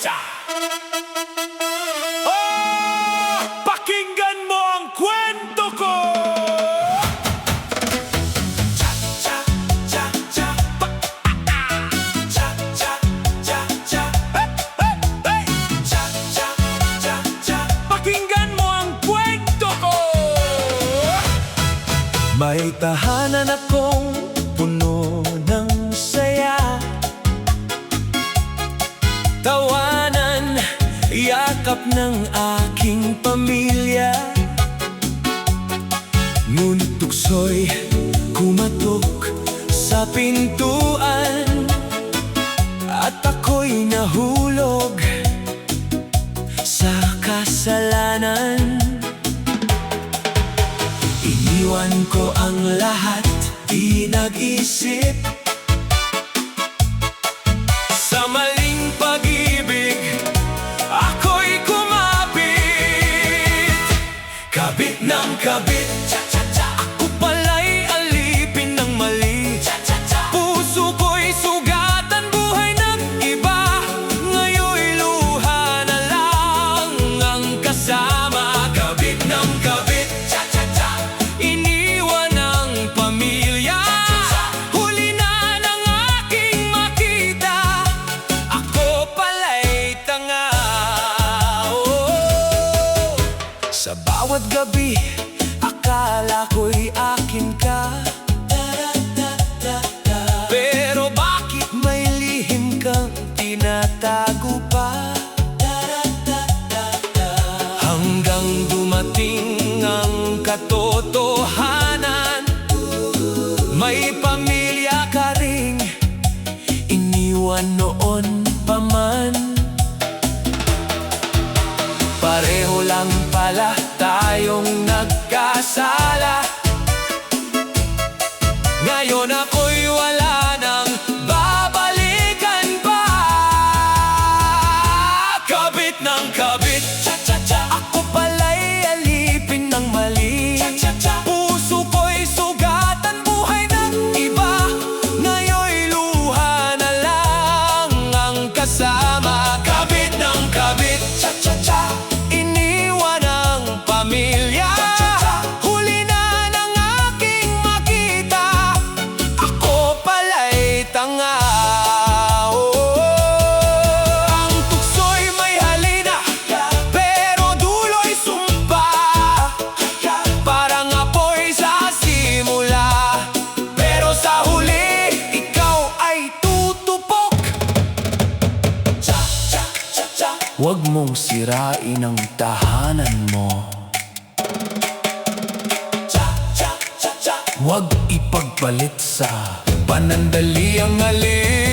cha. Oh, pakinggan mo ang kwento ko. Cha cha cha cha, cha cha cha cha, hey hey hey, cha cha cha cha. Pakinggan mo ang kwento ko. May tahanan akong puno ng saya, tawanan, yakap ng aking pamilya. Ngunit tukso'y kumatok sa pintuan at ako'y nahulog sa kasalanan. Iniwan ko ang lahat, di nag-isip sa maling pag-ibig. Ako'y kumapit, kabit ng kabit, cha-cha-cha. Ako pala'y alipin ng mali, cha-cha-cha. Puso ko'y sugatan, buhay ng iba. Ngayon'y luha na lang ang kasama. Kabit ng kabit, cha-cha-cha. Iniwan ang pamilya, huli na ng aking makita. Ako pala'y tanga. Oh. Sa bawat gabi, akala ko'y akin ka. Pero bakit may lihim kang tinatago pa? Hanggang dumating ang katotohanan, may pamilya ka ring iniwan noon pa man. Pareho lang pala tayong nagkasala. Ngayon ako'y wala nang babalikan pa. Kabit ng kabit, cha-cha-cha. Ako pala'y alipin ng mali, cha-cha-cha. Puso ko'y sugatan, buhay ng iba. Ngayon'y luha na lang ang kasama. Kabit ng kabit, cha-cha-cha. Iniwan ang pamilya, huli na ng aking makita. Ako pala'y tanga. Oh. Ang tukso'y may halina, pero dulo'y sumpa. Parang apoy sa simula, pero sa huli, ikaw ay tutupok. Cha cha cha cha. Huwag mong sirain ang tahanan mo. Cha cha cha cha. Huwag ipagpalit sa panandali ang alin.